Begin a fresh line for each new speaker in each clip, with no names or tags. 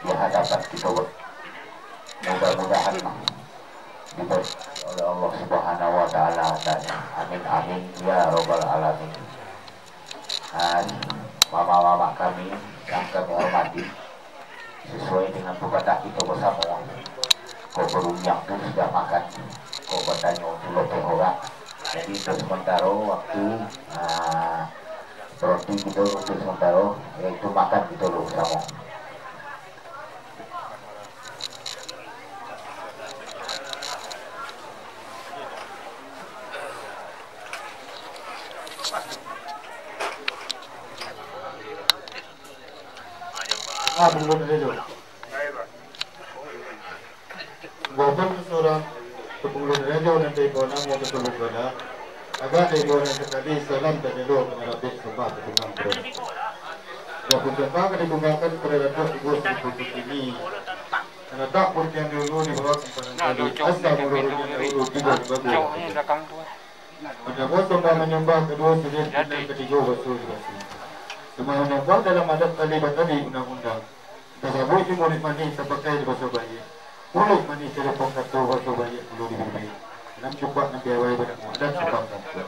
di hadapan kita. Mudah-mudahan diberi oleh Allah Subhanahu wa Ta'ala. Amin amin ya robbal alamin. Mama-mama kami yang kami hormati, sesuai dengan pepatah kita bersama, kau berunyang tu sudah makan, kau bertanya untuk lebih orang. Jadi untuk sementara waktu roti kita untuk sementara yaitu makan kita dulu sama.
Belum dulu. Walaupun seorang kepulauan raja nanti ibadah mau ketemu pada agak ibadah sekali salam dan doa menghadapi sembah ketungan berat. Walaupun sembah dibungkakan pada datuk ibu seperti ini. Karena tak pun yang dulu dibawa kepada asal menurut dulu tidak bagus. Pada waktu sembah menyembah kedua sudut dan ketiga wasul basi. Semua menyembah dalam adat kalimat tadi undang-undang. Tersebut itu murid mani terpakai di bahasa bayi. Murid mani telepon kata bahasa bayi perlu diberi. Dalam cukup nanti awal pada mudah sebab kata.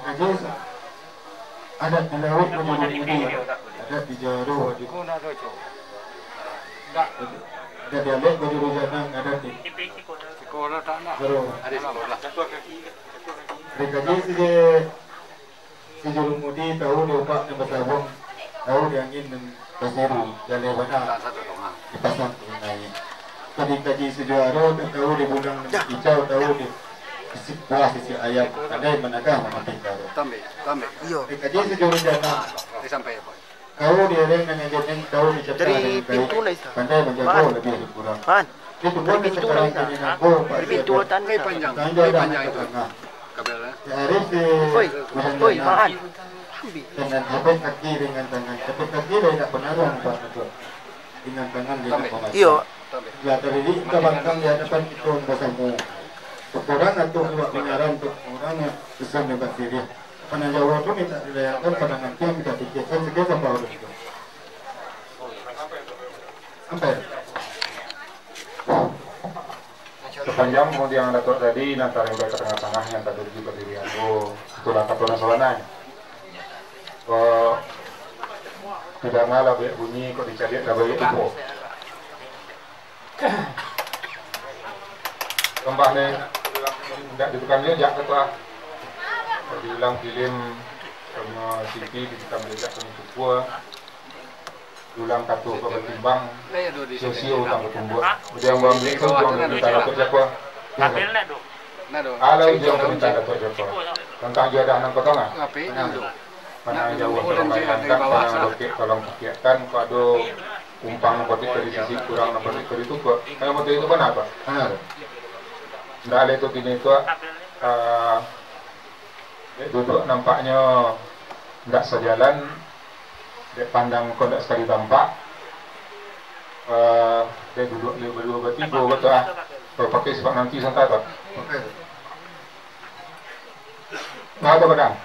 Kerja adat di laut menjadi ini, adat di jaruh, ada dialek baju rujanang, ada di sekolah tak nak. Ada sekolah. Kerja si jurumudi tahu dia upak dan bersabung, tahu dia angin dan Pasiru dari mana dipasang naik. Tadi kaji sejarah dan tahu di bulan hijau tahu di sisi buah sisi ayam pandai manakah memakai tahu. Tambe. Iyo. Kaji sejarah jana. Sampai apa? Tahu dia yang mengajarkan tahu di cepat dari pintu naisa. Pandai menjaga lebih kurang. Itu bukan sekarang ini nampu. Dari pintu tanah panjang. Panjang itu. Kabel. Hari si. Oi, maan. Dengan jabat kaki dengan tangan, jabat kaki tidak penarung Pak Ketua. Dengan tangan dengan pengacara. Iya. Ya dari ini kita bangkang di hadapan kita bersama. Orang atau buat penyaran untuk orang yang bisa mendapat diri. Penajawab itu minta dilayangkan pada nanti yang kita pikirkan sekian sampai harus itu. Sampai. Sepanjang kemudian Datuk tadi nanti yang ke tengah-tengah yang tadi juga diri aku. Itulah Katuna Sawanai. Tidak ngalah bunyi kok dicari dah balik itu. Kembah ni tidak ditukangnya jak ketua. Diulang film sama TV kita melihat pengikut ulang kartu ke bertimbang sosio utang bertumbuh. Kemudian buang beli tu buang minta dapat jakwa. Kalau jangan minta dapat jakwa. Tentang dia ada anak potongan. Mana jauh tolong layangkan, mana dokter tolong pikirkan, kalau umpang nampaknya dari sisi kurang nampaknya dari itu, kalau motor itu kan apa? Tidak ada itu gini itu, duduk nampaknya tidak sejalan, dia pandang kau tidak sekali tampak, dia duduk berdua bertiga, betul kalau pakai sebab nanti santai tak? Nah ada pedang.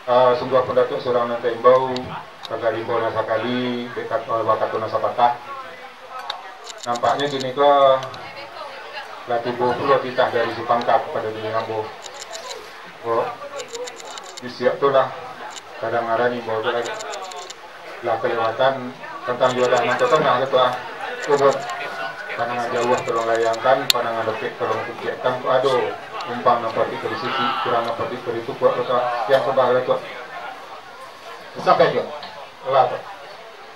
Sebuah pendatuk seorang nanti imbau kagak imbau nasa kali dekat wakatu nasa patah nampaknya gini ke latih puluh kita dari Supangkap pada dunia ngambo disiap tu lah kadang ada imbau tu lagi lah kelewatan tentang jualan nanti tengah gitu kubur pandangan jauh tolong layangkan pandangan dekat tolong pikirkan tu aduh umpang nampaknya dari sisi kurang nampaknya dari itu buat kita yang sebab itu sampai juga lah tu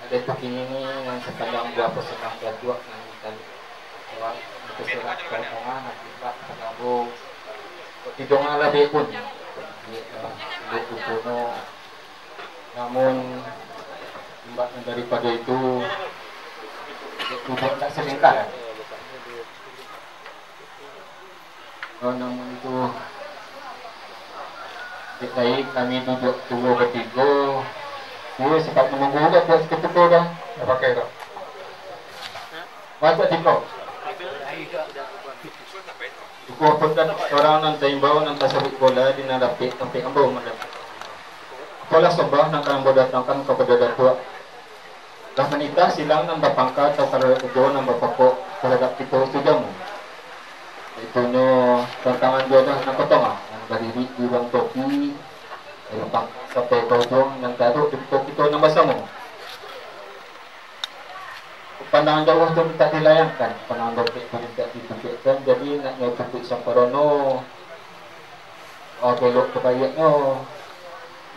ada begini ni yang sepanjang dua persenang jadwal yang kita lewat itu surat keomongan akibat pengabu tidak lebih pun itu kuno namun daripada itu tidak sebentar namun itu baik kami duduk tunggu bertiga sempat menunggu dah buat ketutup dah tak pakai tak macam tiko Iku apatkan orang nanti imbau nanti sabit bola di nadapi sampai ambau mandap pola sebab nak ambau datangkan kepada datuk kita silang nambah pangkat atau kalau itu nambah pokok terhadap kita sejamu. Itu nyo tantangan jodoh nak potong yang berdiri di bawah topi, dari sampai ujung yang taruh di topi itu nambah sama. Pandangan jauh tu tak dilayangkan, pandangan dokter pun tak ditunjukkan. Jadi nak nyokupik samparono, belok ke bayaknya,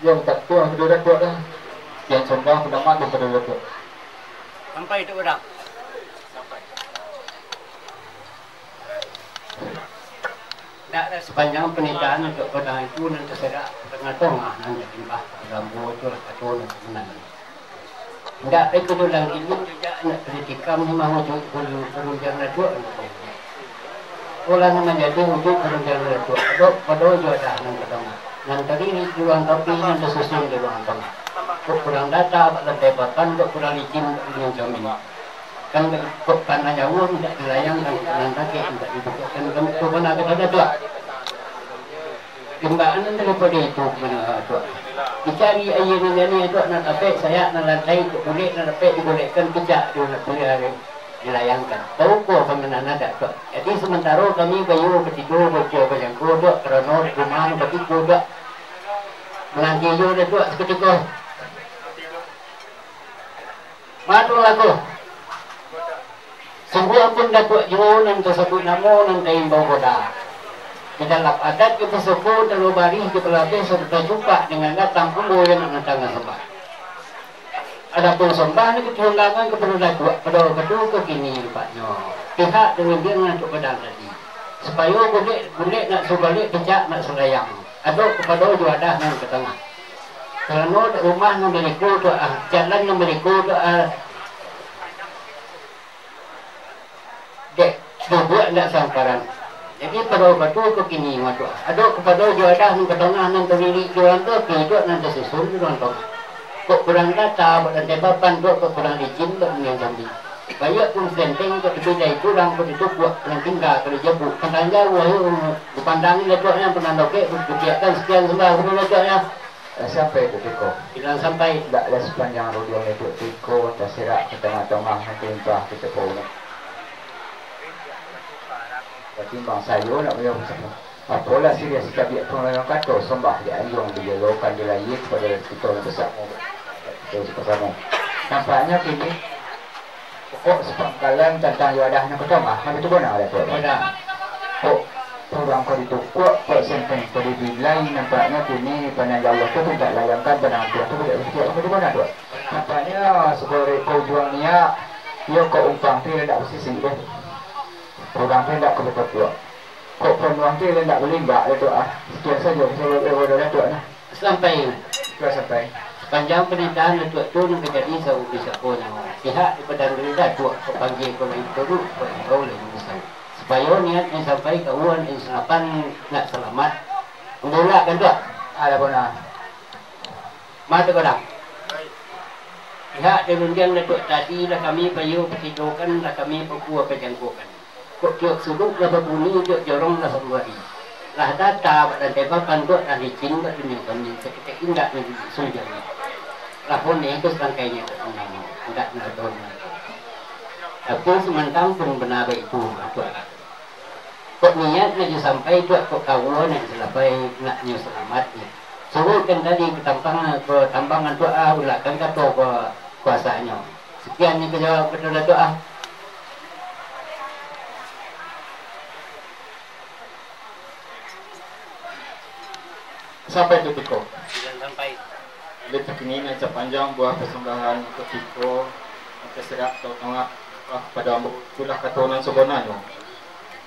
yang tak tua kedua tua dah. Yang sembah pendapat daripada tua.
Sampai itu orang. Tak ada sepanjang pernikahan untuk pedang itu nanti serak tengah-tengah nanti timbah gambar itu lah kata nanti menang. Tidak itu dalam ini juga nak kritikam ni mahu perunjang radua. Orang menjadi untuk perunjang radua. Pada juga dah nanti tengah. Nanti ini di ruang topi nanti susun di ruang tengah. Kurang data, lantai papan, kurang licin dengan jamin. Kan panah jauh tidak dilayangkan nanti tidak dibukakan ke mana kita tua. Timbaan daripada itu mana tua. Dicari air ni itu nak dapat saya nak lantai boleh nak dapat dibolehkan pijak boleh dilayangkan. Tahu ko pemenang ada tua. Jadi sementara kami bayu ketidur bocor yang kodok kerana rumah bagi kodok menanti yo dah tua seketika. Matu lagu. Sungguh pun datuk jualan tersebut namun nanti bau koda. Di dalam adat kita suku terlalu baris di belakang serta jumpa dengan datang kumbu yang nak datang sembah. Adapun sembah ni kecurangan kepada datuk pada kedua ke kini rupanya. Pihak dengan dia untuk pedang tadi. Supaya boleh nak sebalik pijak nak selayang. Aduk kepada juadah yang ke tengah. Kerana rumah yang beriku tu jalan yang beriku tu dek buat nak samparan. Jadi pada waktu ke kini waktu ada kepada juadah yang ke tengah yang terdiri jualan tu hidup nanti susun jualan tu. Kok kurang data buat lantai papan tu kok kurang licin buat yang jambi. Banyak pun senteng kok dibeli kurang kok itu buat yang tinggal kalau jebuk. Katanya wah dipandangin letaknya pernah dokek dibiarkan sekian sembah pernah letaknya.
Sampai itu tiko.
Bilang sampai
Tak ada sepanjang rodong itu tiko terserak ke tengah-tengah nanti entah kita pun. Ketimbang saya nak punya apalah serius sikap dia orang kata sembah dia ayung dia lokan dia lain kepada kita yang besar kita bersama. Nampaknya kini pokok sepangkalan tentang wadahnya pertama mana tu benar ada tu.
ada.
Oh, orang kau itu kuat senteng kau dibilai nampaknya kini pandang jauh tu tidak layangkan pandang tu tidak betul apa benar tu. Nampaknya sebagai pejuang niat dia kau umpang tu tidak bersisi deh. Orang tu tidak kebetul tu. Kok penuang tu tidak boleh enggak itu sekian saja saya dah tu nah. Sampai
Panjang pernikahan itu tu nak jadi sahu bisa pun pihak daripada rendah tu panggil kalau itu tu kau lagi besar supaya niatnya sampai ke uan insyapan nak selamat mula kan tu
ada benar.
mata kadang pihak dirunjang datuk tadi lah kami payu petidokan lah kami pekua pejangkukan kok tiok suluk lah berbunyi tiok jorong lah seluari lah data dan tebakan tu dah licin tak dunia kami seketik ingat ni sujud lapor ni itu serangkainya enggak nerdon tapi sementara pun benar itu kok niat nak sampai tu kok kawan yang selapai nak nyu selamat ni sebutkan tadi tambangan tu ulahkan kata ke kuasanya sekian ni kejawab betul tu
Sampai detik kau.
sampai
Letak ini nak panjang buah persembahan ketika terserak atau tengah pada itulah katonan sebenarnya.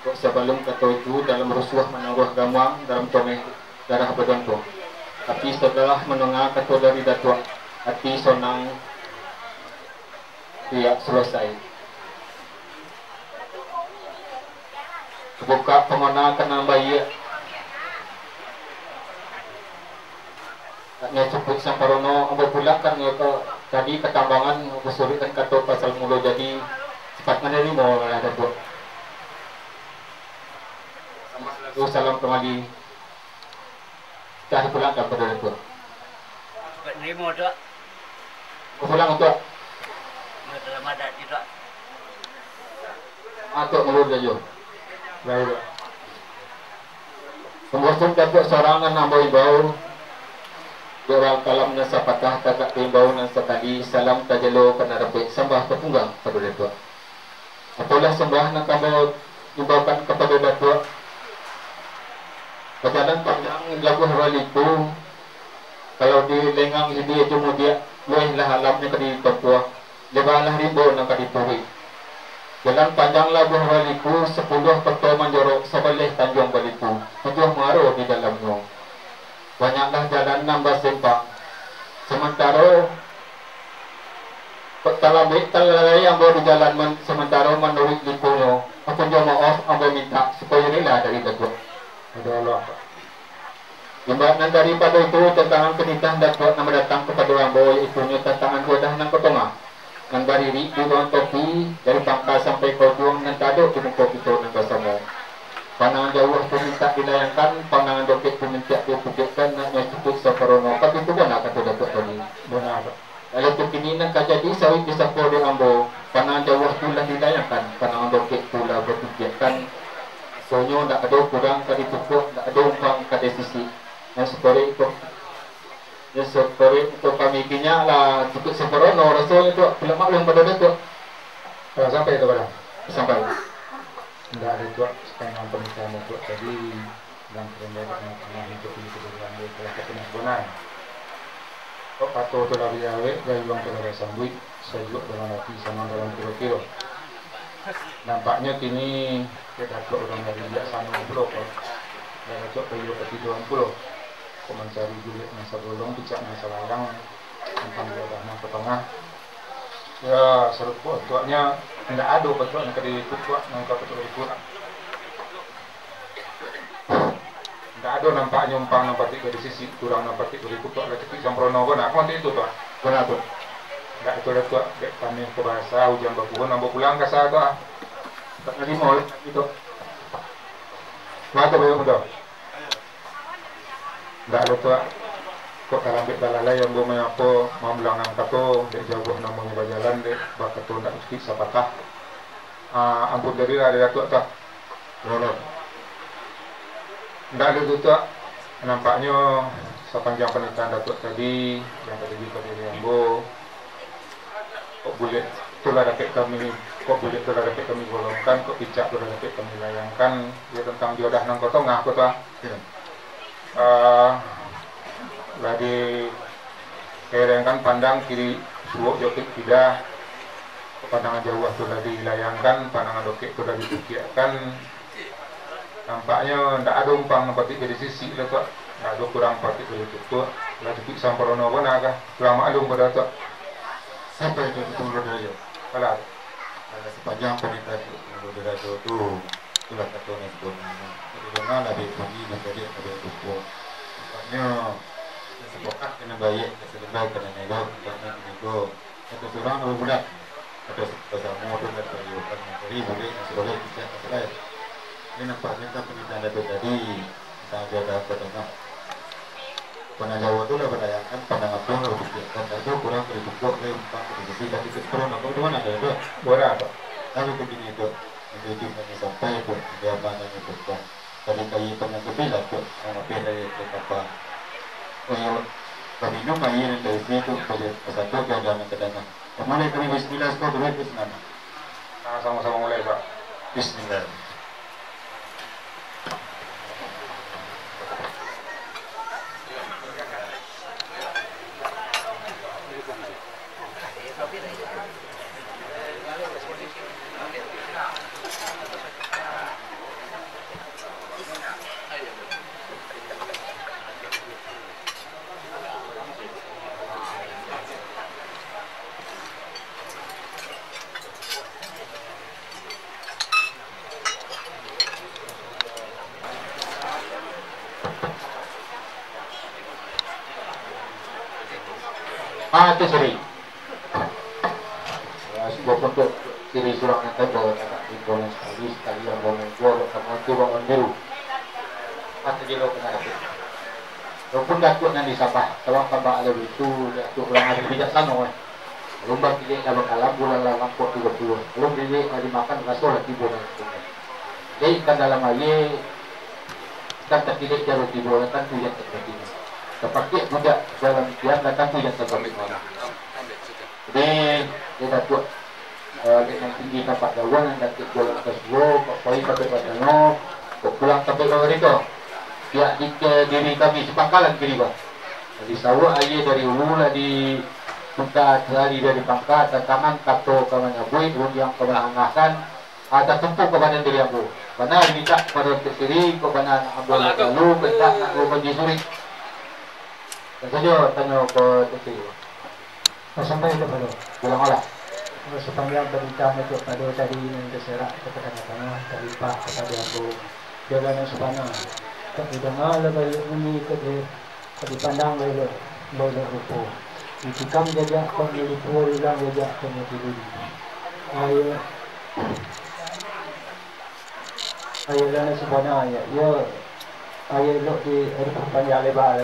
Kok sebelum kata itu dalam rusuh menaruh gamang dalam tomeh darah badan tu. Tapi setelah mendengar kata dari datuk hati sonang tidak selesai. Kebuka pemana kena bayi. Nya sebut samparono ambo pula kan ke tadi ketambangan kesulitan kata pasal mula jadi cepat menerima ada buat. Salam kembali. Kita pulang kepada itu.
cepat nerima tu
Pulang untuk atau ngelur aja. Baik. Pembosan dapat sorangan nambah bau. Orang kalam nasa patah kakak timbau nasa tadi salam tajalo kena dapat sembah petunggang pada datuk. Itulah sembah nak kamu nyumbaukan kepada datuk. Perjalanan panjang lagu hawaliku. Kalau di lengang ini cuma dia luahlah alamnya ke di Papua. Lebalah ribu nak di Puri. Jalan panjang lagu hawaliku 10 pertama jorok sebelah Tanjung Baliku. Tujuh maru di dalamnya. Banyaklah jalan nambah simpang. Sementara talabik yang baru di jalan sementara menurut lipunya. Aku juga maaf, aku minta supaya rela dari datuk. Ada Allah. Imbalan daripada itu tantangan penitah datuk nama datang kepada orang bawa iaitu tantangan wadah nang ketengah. Nang bariri di ruang topi dari Pangkal sampai Kodong nang taduk di muka kita nang bersama. Pandangan jauh pun minta dilayangkan, pandangan doket pun minta dipukitkan, nak cukup separono. Tapi itu benar kata datuk tadi. Benar. Kalau tu kini nak jadi sawit di sapor di ambo, pandangan jauh pula dilayangkan, pandangan doket pula berpikirkan. Soalnya tak ada kurang kali pukul, tak ada umpang kali sisi. Yang sepore itu kami kinya lah cukup separono. Rasanya tu belum maklum pada datuk. Sampai itu pada? Sampai. Tidak ada tu sepanjang pernikahan itu tadi dalam kerendam yang hidup di kedudukan dia telah ketemu benar. Kok patut tu lagi awet dari uang terlalu sambut sejuk dengan hati sama dalam kilo-kilo. Nampaknya kini kita dapat orang dari sana pulau kok. Dan dapat pergi ke tiduran pulau. Kau mencari bilik masa golong, picak masa layang, tentang daerah nang ke tengah. Ya seru buat tuaknya tidak ada betul yang kali tuak nang kau betul itu. Tidak ada nampaknya umpang nampaknya dari sisi kurang nampaknya dari tuak lagi tapi sembrono benar. Kau itu tuak benar tu. Tidak itu ada tuak dek kami ke bahasa hujan bakuan nambah pulang ke sana tuak. Tak ngerti mau itu. Mata bayar muda. Tak ada tuak. Kok dalam bek dalalai yang boleh apa mau belangang kato dek jauh namanya berjalan dek bak kato tak mesti sapatah. Ampun dari ada datuk tak. Boleh. Tak ada tuak. Nampaknya sepanjang pernikahan datuk tadi yang tadi pada Riambo. Kok boleh itulah dapat kami. Kok boleh itulah dapat kami golongkan. Kok picak itulah dapat kami layangkan. Dia tentang jodoh nang kota ngah kota. Lagi kerengkan pandang kiri suwok jokit tidak pandangan jauh tu lagi dilayangkan pandangan dokek tu lagi dipikirkan nampaknya tidak ada umpang nampak dari sisi lah tu tidak ada kurang pakai dari tu lagi pik samperono pun agak kurang maklum pada tu sampai itu betul saja kalau sepanjang penita itu deraja tu itulah kata ni pun dengan lebih tinggi dari itu makanya sepakat kena baik, sebenarnya kena nego, kena nego. Itu surang lebih mudah. Ada bersama tu dan perjuangan dari boleh boleh kita selesai. Ini nampaknya kan pernikahan itu tadi kita ada petengah. Pandangan Jawa tu lah berdayakan pandangan pun lebih fikirkan. Itu kurang berikut le umpang berisi tapi keseluruhan apa tu mana ada tu? Boleh apa? Tapi begini tu menjadi kami sampai tu dia mana itu tu. Tadi kaya pernah kebilang tu, nama pilih apa? Pabino main dari sini tu pada satu keadaan kedatangan. Kemana kami bismillah sekau dulu bismillah. Sama-sama mulai Pak. Bismillah. Itu seri. Sebuah bentuk kiri surang yang tebal, agak dibolong sekali yang bolong gol, karena itu bangun biru. Masa jelo kena dapat. Walaupun datuk yang disabah, kalau tambah ada itu, datuk orang ada bijaksana. Lomba pilih dalam alam bulan lalang kok 30. Belum pilih dimakan kasur lagi bulan. Jadi kan dalam air kan terpilih jalur di bawah kan tu yang terjadi. Terpakai juga dalam tiap datang tu yang terjadi. Jadi kita buat dengan tinggi tempat dawan yang dapat bola ke seluruh, poin pada no, pulang sampai ke mereka. Pihak di diri kami sepangkalan kiri bah. Jadi sawah air dari hulu lah di buka dari pangkat tantangan kato ke mana buih yang ke mana angahkan ada tumpu ke mana diri aku. Mana minta pada kiri ke mana ambil lalu bentak nak pergi suri. Saja tanya ke kiri.
Sampai itu baru.
Pulang malah.
Sepanjang berbincang itu pada tadi yang terserak ke tengah-tengah dari Pak kepada aku jalan yang sepanjang. Tak didengar lebih ini ke dipandang oleh rupa. Ditikam jejak pemilik pulang jejak pemilik. Ayah lana sebenarnya ya ayah lok di panjang lebar.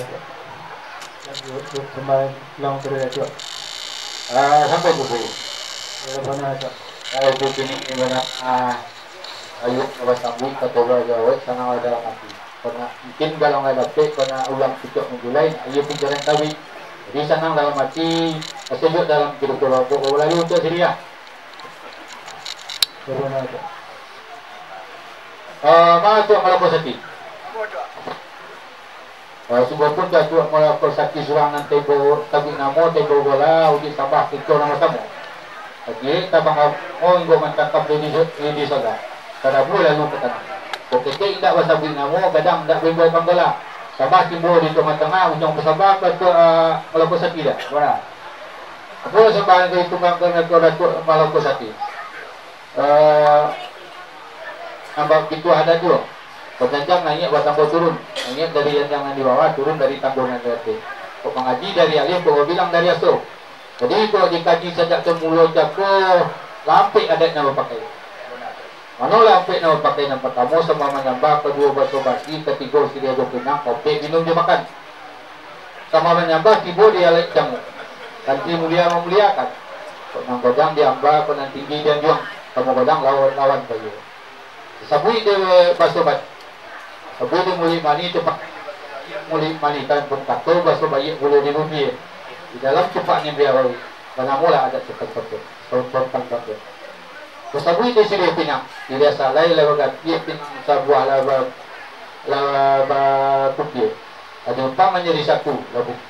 Lagi sembah long terus.
Sampai buku.
Mana tu?
Itu kini mana ayat kalau sambung atau berjawab sana ada mati. Karena mungkin kalau nggak dapat karena ulang tujuh minggu lain ayat pikiran tawi. Jadi sana dalam mati sejuk dalam hidup keluarga. Lalu itu seria.
Mana tu?
Mana tu kalau positi? Sebuah pun dah tu kalau positi surang nanti bawa tapi nama tebo bola uji sabah itu nama tamu. Okey, tabang inggo mantakap di saga. Kada boleh lalu ke tanah. Okey, tidak bahasa binamu, kadang tak boleh panggala. Sabah timbul di tengah-tengah, ujung pesabah ke Malako Sati dah. Mana? Apa sebab itu mangkana ke Datuk Malako Sati? Nampak itu ada tu. Berjanjang naik buat tangguh turun. Naik dari yang di bawah, turun dari tanggungan RT. Kau mengaji dari alif, kau bilang dari asuh. Jadi kalau dikaji sejak semula jago lampik adat nama pakai. Mana lampik nama pakai yang pertama sama menyambah, kedua basuh basi, ketiga sedia pinang, kopi minum dia makan. Sama menyambah tiba dia lek jamu. Kanti mulia memuliakan. Kau godang diambah, kau tinggi dan juang. Kamu godang lawan kayu. Sabui dia basuh basi. Sabui dia muli mani cepat. Muli mani kan pun kato basuh bayi bulu di bumi. Di dalam cepatnya biar karena mula ada cepat-cepat tonton. Kesabui di sini pinang, tidak salah lewat dia pinang sebuah laba putih. Ada umpama menjadi satu,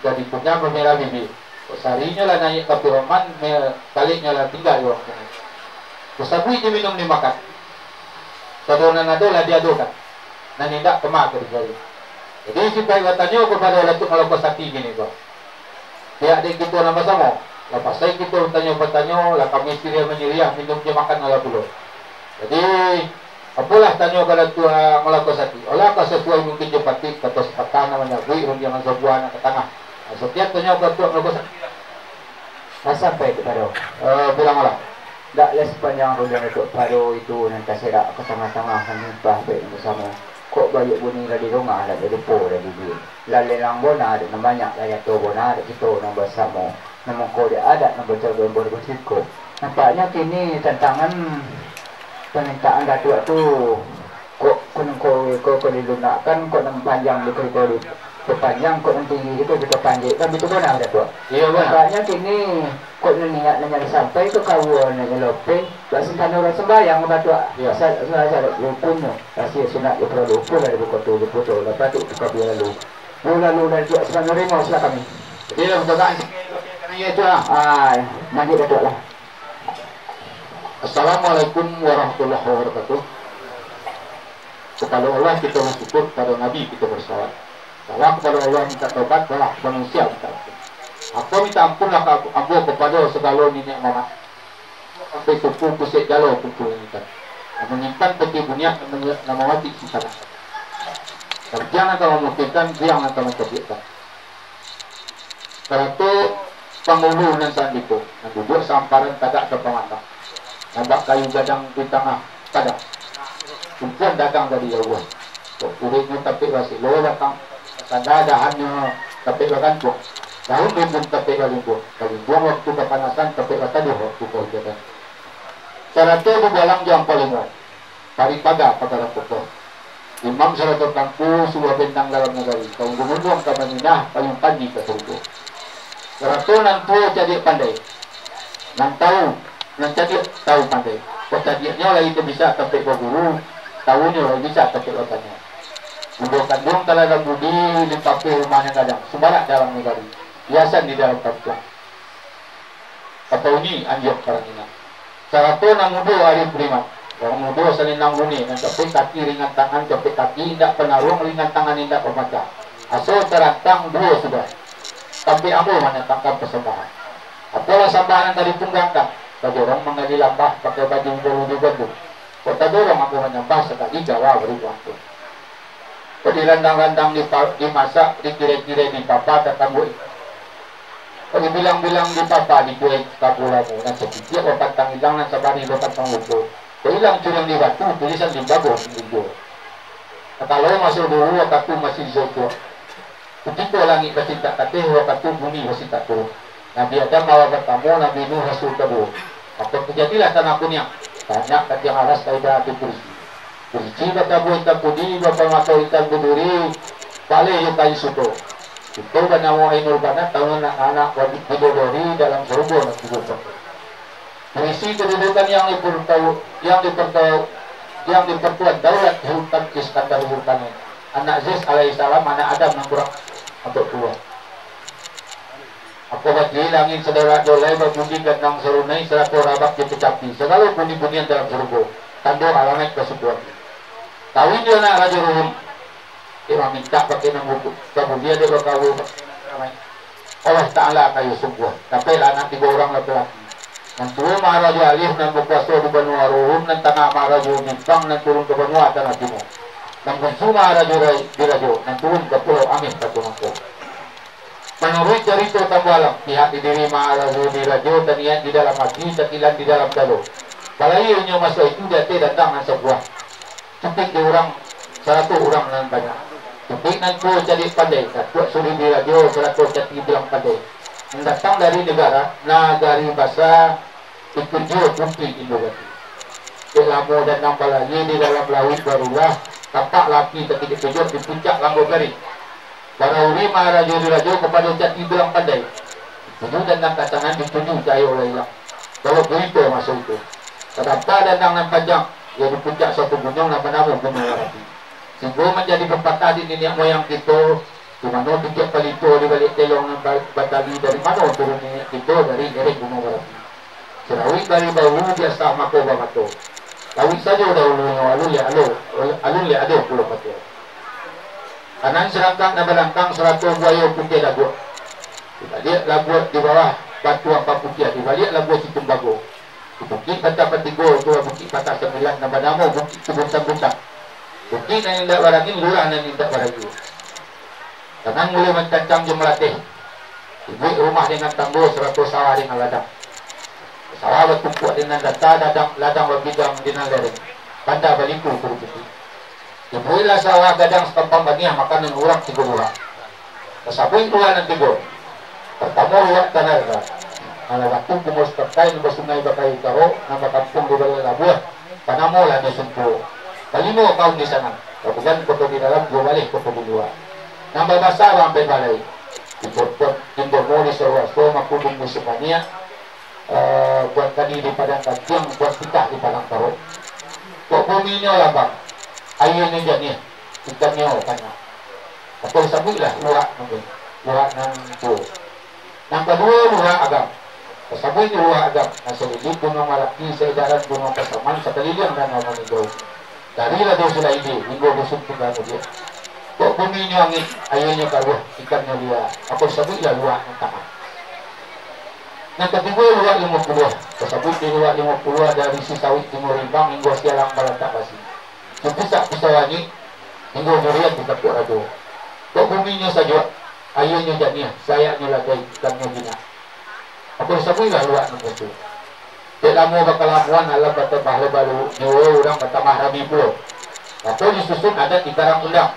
dari punya bermerah bibi. Sarinya lah naik ke piroman, baliknya lah tinggal di waktu ini. Kesabui diminum dimakan. Sadonan adalah diadukan. Dan tidak kemak terjadi. Jadi supaya katanya kepada Datuk Malako Sati gini kok. Dia adik kita nama sama. Lepas saya kita bertanya-bertanya, lah kami siria menyiriah minum je makan ala dulu. Jadi, apalah tanya kepada Tuhan Malako Sati. Olah kau sesuai mungkin je patik, kata sepatah namanya, bui, runjangan sebuah anak ke tengah. Setiap tanya kepada Tuhan Malako Sati.
Sampai itu baru.
Bilang lah.
Tak les sepanjang runjang itu baru itu nanti serak ke tengah-tengah menyembah baik bersama. Kok banyak bunyi dari rumah ada dari po dari dia. Lalu lang bona ada namanya dari to bona ada itu nombor sama. Nama kode ada nombor gambar bersiko. Nampaknya kini tantangan permintaan datuk tu kok kau dilunakan kok nang panjang di kode sepanjang kok nanti itu juga panjang kan itu benar datuk.
Iya benar.
Nampaknya kini kok niat nanya sampai ke kawan nanya lope. Basin orang sembahyang datuk. Saya lupunya. Kasih sunat di perlu lupa dari buku tu lupa tu. Lepas tu buka biar lalu. Lalu dari tu sebenarnya mau silakan kami.
Dia berkata ya itu lah.
Nanti datuk lah.
Assalamualaikum warahmatullahi wabarakatuh. Kepada Allah kita bersyukur, kepada Nabi kita bersalawat. Kalau kepada Allah minta taubat, Allah manusia minta ampun. Aku minta ampunlah ampun kepada segala nenek mama. Sampai suku kusik jalo kumpul ini. Menyimpan peti bunyiak nama mati sisa. Jangan kalau memungkinkan, jangan kalau mencobitkan. Karena itu penghulu dan sandiku, yang duduk samparan tagak ke pemandang. Nampak kayu gadang di tengah kadang. Kumpulan dagang dari Allah. Urutnya tapi masih lo datang. Tanda ada hanya tapi bahkan tu. Tahun limbung tapi kalimbung waktu kepanasan tapi kata dia waktu kehujanan. Syarat itu dalam jam palimo. Paripada pada pokok. Imam syarat tangku sebuah bentang dalam negari. Kau gumundong kamanina payung pagi ke surga. Syarat itu nanti jadi pandai. Nan tahu, nan jadi tahu pandai. Kejadiannya lah itu bisa sampai ke guru. Tahunya lah bisa sampai katanya. Untuk kandung talaga budi di papi rumahnya kadang. Sembarang dalam negari. Biasa di dalam kampung. Atau ini anjok parangina. Sarato nang mudo ari primat. Orang mudo salinang guni nang capek kaki ringan tangan capek kaki tidak penarung ringan tangan tidak pembaca. Asal terantang dua sudah. Tapi aku mana tangkap persembahan. Apalah sambahan tadi tunggangkan. Tadi orang mengali lambah pakai baju bolu di baju. Kota dorong aku menyembah sekali Jawa beri waktu. Kau randang-randang dimasak, dikira-kira di papa datang gue. Kau bilang-bilang di papa di kue kabulamu. Dan sedikit opat tangilang dan sabari opat tangupo. Kau hilang curang di batu, tulisan di bago di hijau. Kalau masuk dulu, waktu masih hijau. Ketika langit masih tak katih, waktu bumi masih tak turun. Nabi Adam bawa bertamu, Nabi Nuh Rasul kedua. Apa terjadilah tanah punya? Tanya kat yang aras kaidah hati kursi. Kursi bertabu hitam pudi, bapak mata hitam berduri. Balik yang kayu suto. Itu bernama Ainul Banat, tahun anak-anak bidodori dalam surga nanti bertamu. Berisi kedudukan yang diperkuat daulat Sultan Iskandar Zulkarnain. Anak Zeus alaihissalam, anak Adam yang kurang untuk keluar. Aku bagi langit saudara dolai berbunyi gandang serunai seratus rabak dipecapi. Segala bunyi-bunyian dalam surga. Tandung alamat kesukuan. Kawin dia nak Raja Ruhum. Dia minta pakai nama buku. Kemudian dia berkawin. Allah Ta'ala kayu sungguh. Tapi anak 3 orang laki-laki. Nanti Maharaja Alif dan berkuasa di benua Ruhum dan tanah Maharaja Bintang dan turun ke benua tanah timur. Dan bersuma Maharaja Dirajo dan turun ke Pulau Amin ke Tumangko. Menurut cerita Tambalang, pihak diri Maharaja Dirajo tanian di dalam hati, takilan di dalam dalo. Balainya masa itu dia datang dengan sebuah cepik di orang 100 orang dan banyak. Cepik nanti jadi pandai, Datuk Suri Dirajo 100 jadi bilang pandai. Datang dari negara Nagari Basa Ikunjo Kumpi Indogati. Ilmu dan nambah lagi di dalam laut barulah tapak laki ketika tujuh di puncak Langgogari. Para uri Maharaja Dirajo kepada jati bilang pandai. Itu dan kacangan dituju cahaya oleh ilang. Kalau begitu masuk itu. Terdapat dan panjang yang di puncak suatu gunung nama-nama Gunung Merapi. Sehingga menjadi pepatah di nenek moyang kita. Di mana tiap palito di balik telong dan batali dari mana turun nenek kita dari Erik Gunung Merapi. Serawik dari bau biasa makoba mato. Lawik saja dahulu alun ya ada pulau pato. Kanan serangkang dan belakang 100 buaya putih lagu. Di balik lagu di bawah batu apa putih. Di balik lagu Situng Bago. Di bukit Patah Patigo, itu bukit Patah 9 nama-nama bukit Kebuntang-buntang. Bukit yang tidak barangin, lurah yang tidak barangin. Kanan mulai mencancang Jumlatih. Ibu rumah dengan tambur 100 sawah dengan ladang. Sawah bertumpuk dengan data, ladang berbidang dengan lereng. Pandai baliku putih. Ibuilah sawah gadang setampang baniah makanan orang 3 orang. Kesabuin keluar nanti go. Pertama luar tanah rata. Kalau waktu kumur terkait di sungai Bakai Karo, nama kampung di bawah Labuah, Panamo lah di Sentul. Kalimo kau di sana. Kemudian kota di dalam, dua balik kota di luar. Nama basah sampai balai. Timur Mori Sarwaso, Makudung di Sukania. Buat tadi di Padang Kancing, buat kita di Padang Karo. Kok buminya lah bang. Ayo ni jadi ikannya kan. Atau sabutlah luak mungkin. Luak nang tu. Nang kedua luak agam. Sabut luak agam. Nasi lidi bunga malaki seedaran bunga pasaman sekeliling dan nama hijau. Dari lah dosa ini minggu busuk kita dia. Kok bumi ni angin ayonya karuh ikannya dia. Atau sabutlah luak nang tanah. Nang ketiga luak 50. Sabut di luak 50 dari Sisawit Timur Rimbang hingga Sialang Balantak Basi. Bisa pisawani hingga durian di Kapuk Rajo. Kok buminya saja ayahnya jadinya saya nyulagai ikannya bina. Apa sabuilah luak nang itu. Tidak lama bakalamuan alam bata bahla baru nyawa orang bata mahrabi pulau. Atau disusun ada 3 undang.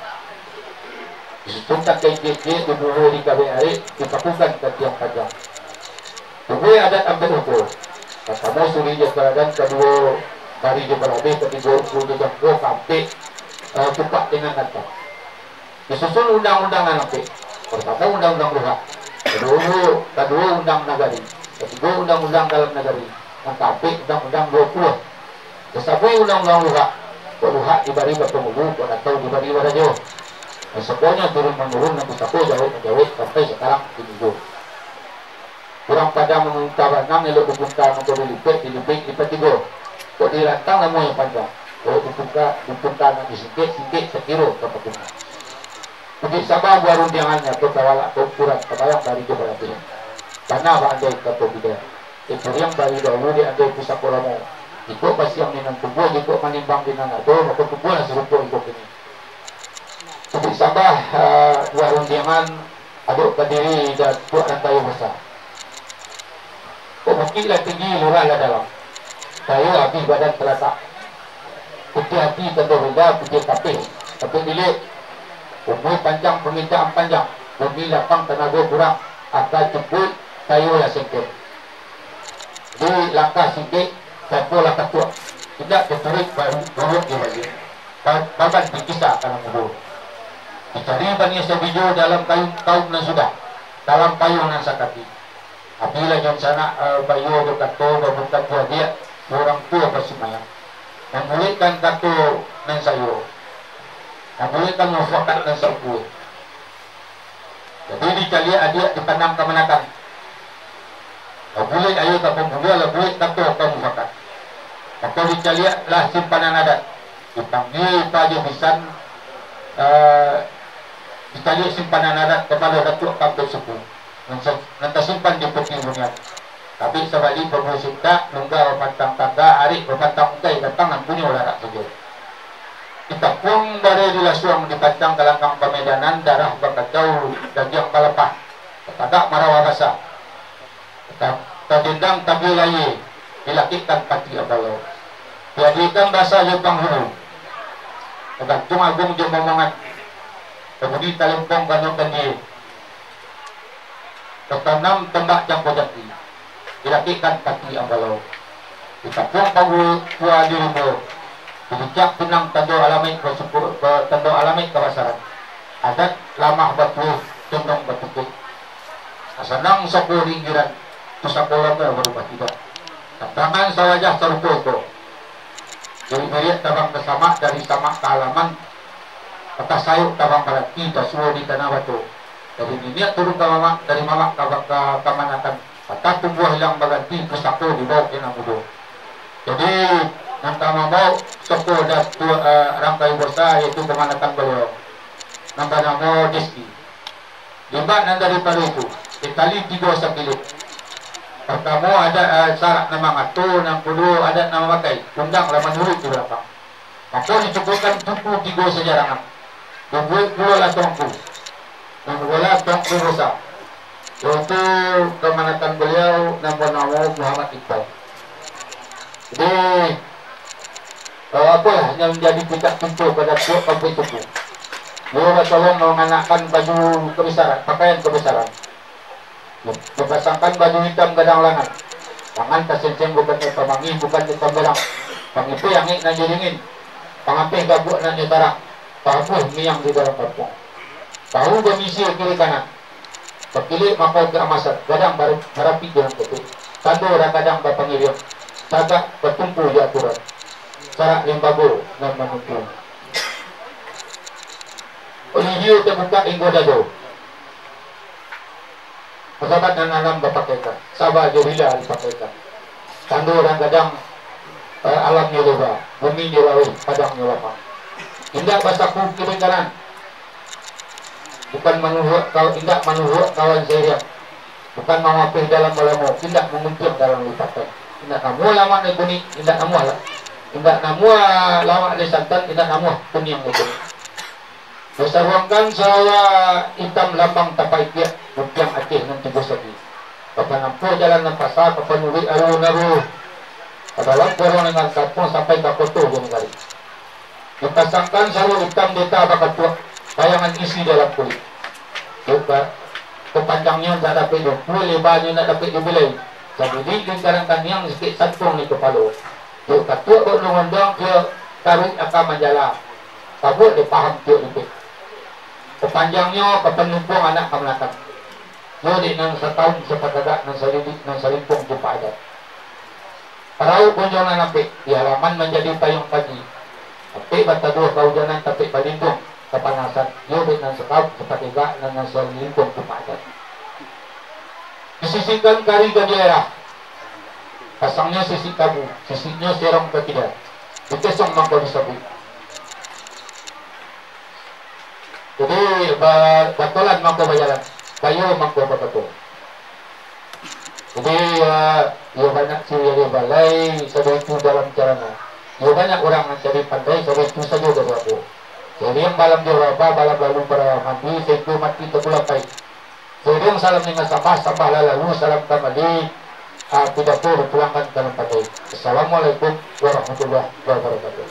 Disusunkan KJJ diburu di KBRI dipakukan ke tiang panjang. Tunggu adat ambil ukur. Kamu suri je keadaan kedua dari je berada ketiga ukur je jangkau sampai cepat dengan kata. Disusun undang-undangan nanti. Pertama undang-undang luar. Kedua undang nagari. Ketiga undang-undang dalam negeri. Yang sampai undang-undang 20. Kesabui undang-undang luar. Luar diberi bertemu atau diberi wadajo. Semuanya turun-menurun dan pusako jauh-jauh sampai sekarang dihidup. Kurang pada mengungkapkan elok bukunta menjadi lipik dipetigo. Kok dirantang namu yang panjang. Kok bukunta nanti sikit sekiro ke petungan. Untuk sabah buat undangannya atau kawalak atau ukuran kebayang dari jebal hati. Karena apa andai kata bidang. Itu yang dari dahulu dia andai pusako lama. Ikut pasti yang minum tubuh, ikut menimbang dengan itu, maka tubuh lah serupa ikut ini. Untuk sabah dua undangan aduk berdiri dan buat rantai besar. Mungkinlah tinggi lurahlah dalam. Saya habis badan terletak. Putih hati tentu beda, putih kapih. Tapi bilik umur panjang, permintaan panjang. Bumi lapang, tenaga kurang. Akan jemput, saya lah singkir. Di langkah singkir, saya pula ketua. Tidak terturik baru dia bagi. Bagan dikisah kalau kubur. Dicari Bani Sabijo dalam kaum yang sudah. Dalam payung yang sakati. Apabila jom sana bayo berkata berbuka tua dia orang tua bersemayam. Memulihkan kartu nan sayo. Memulihkan mufakat nan sarpu. Jadi dicari adik dipandang kemenakan. Boleh ayo ke pembunuh, boleh kartu ke mufakat. Atau dicari lah simpanan adat. Dipanggil pagi bisan. Dicari simpanan adat kepada Datuk Kampung Suku. Nanti simpan di peti bunian. Tapi sebalik bermusik-tak, nunggal berpantang tangga, hari berpantang utai, datang dan punya olarak saja. Kita pun dari dilasuang dipantang ke langkang pemedanan, darah berkacau, daging pelepah. Tak marawa basah. Tadindang tabi layi, dilakikan pati abalau. Diadikan bahasa Jepang hulu. Tergantung agung je momongan. Kemudian talempong kanong dia. Tertanam tembak campur jati. Dilakikan kaki ambalau. Ditapung pagu tua di rumah. Dijak pinang tando alamit tando alamit kawasaran. Adat lamah batu condong batukik. Asanang sapu ringgiran. Tu sapu lama berubah tidak. Tangan sawajah serupa itu. Jadi melihat tabang bersama dari sama ke halaman. Atas sayuk tabang balati tasua di tanah batu. Dari minyak turun ke mamak, dari mamak ke kamanakan. Atas tumbuh hilang berganti pusako di bawah kena mudo. Jadi nanti mau soko dan rangkai besar yaitu kemanakan beliau. Nanti mau diski. Libat daripada itu dikali 3 sekilit. Pertama ada syarat nama ngatur, 60 ada nama pakai. Undang lah menurut di belakang. Maka dicukupkan 73 sejarangan. 20 lah tongku. Membuatlah tongku besar. Yaitu kemanakan beliau nama Muhammad Iqbal. Jadi apalah yang menjadi pikat pintu pada sampai suku. Beliau tolong mengenakan baju kebesaran, pakaian kebesaran. Berpasangkan baju hitam gadang lengan. Tangan tersenceng bukan pemangi, bukan pemberang. Pangipu yang ingin najiringin. Pangampih gabuk nak nyetarang. Pahapuh miang di dalam kampung. Tahu bermisi kiri kanan. Berkilik makai keamasan. Gadang berapi jalan ketuk. Tando dan gadang berpanggil. Tagak bertumpu di aturan. Sarak limbago dan menumpu. Olihio terbuka inggo dado. Pesabat dan alam berpakaikan. Sabah jorila dipakaikan. Tando dan gadang alam nyeloba. Bumi nyelawih, padang nyelapang. Indah basaku kiri kanan. Bukan tidak menuhuk kawan saya. Bukan mengapih dalam malamu. Tidak mengumpul dalam lipatan. Tidak kamu lama ni kuning. Tidak kamu lah. Tidak kamu lama ni santan. Tidak kamu kuning itu. Bersarwangkan saya hitam lambang tapai dia. Buktiang Aceh dan Tiga Segi. Bapak nampu jalan dan pasar. Bapak nuri aru-naru. Adalah korong dengan kampung sampai ke koto di negara. Dipasangkan selalu hitam deta bakat tua. bayangan isi dalam kulit. Kepanjangnya tak dapat dipul, lebarnya tak dapat dibelai. Jadi kadang-kadang yang sikit santung ni kepala. Dia katuk berlungandang ke tarik akan majalah. Kabut dia faham tiuk lebih. Kepanjangnya kepenumpung anak ke belakang. Dia di nang setahun sepatadak nang selimpung jumpa adat. Perahu kunjungan apik, di halaman menjadi payung pagi. Apik bata dua kaujanan tapi palindung kepanasan. Dia di nang sekau sepatiga nang selimpung jumpa adat. Disisikan kari ke daerah. Pasangnya sisi kabu, sisinya serong ke tidak. Dikesong mangkau disebut. Jadi batulan mangkau bayaran, kayu mangkau betul. Jadi ya banyak sih dari balai, sebab itu dalam caranya. Ya banyak orang mencari pandai, sebab itu saja dari aku. Jadi yang balam jawaba, balam lalu para mandi, sehingga mati terpulapai. Jadi yang salam dengan sampah lalu salam kembali. Pidato dipulangkan dalam pandai. Assalamualaikum warahmatullahi wabarakatuh.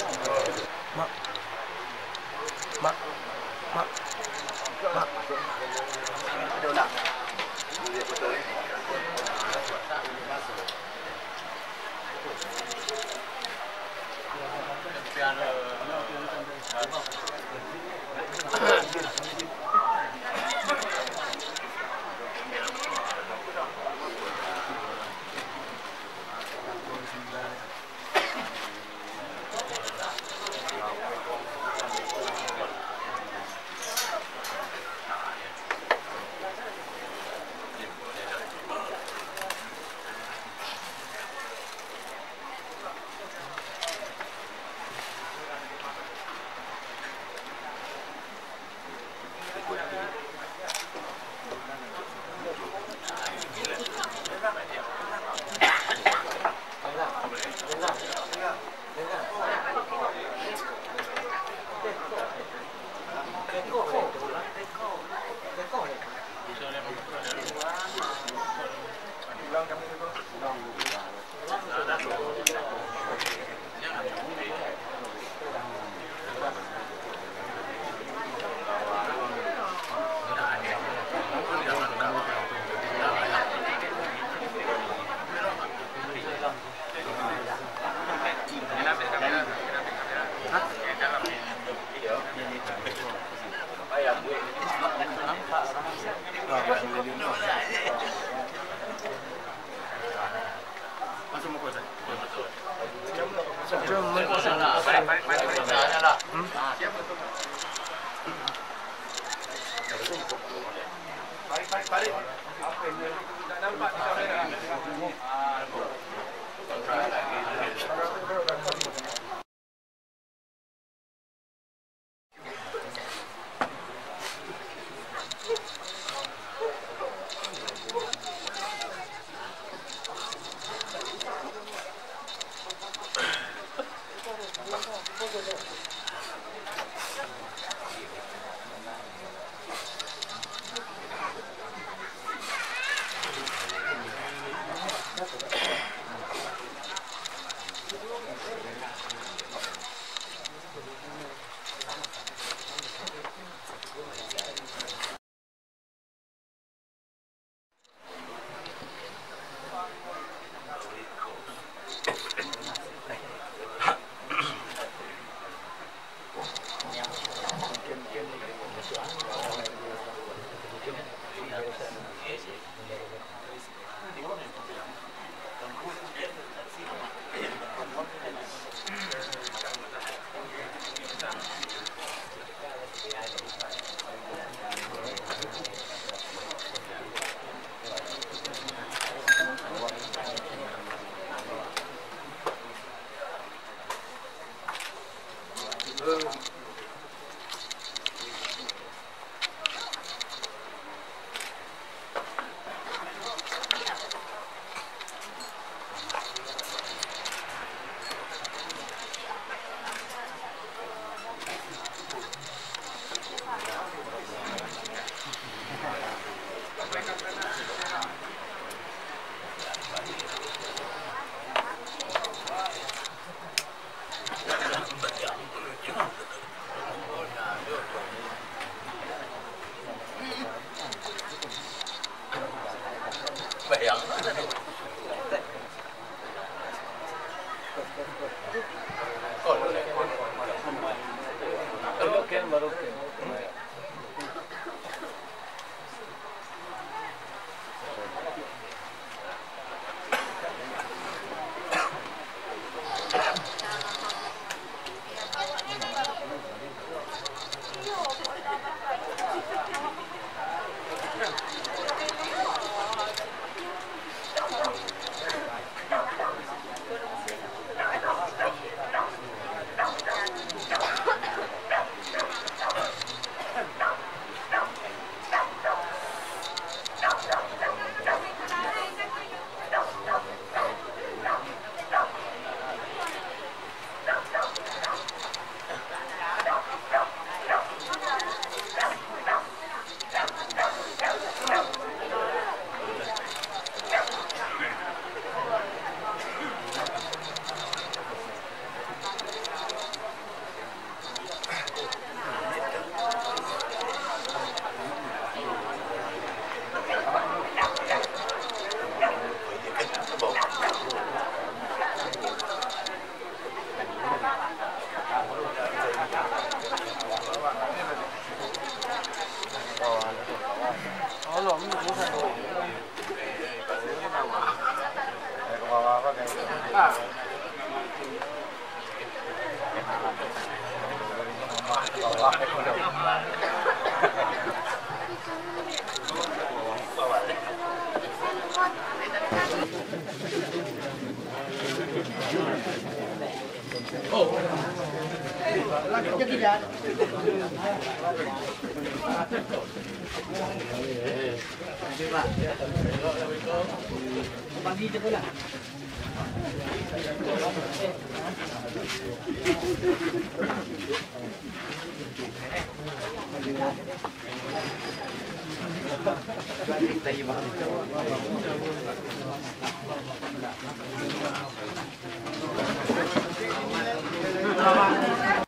Selamat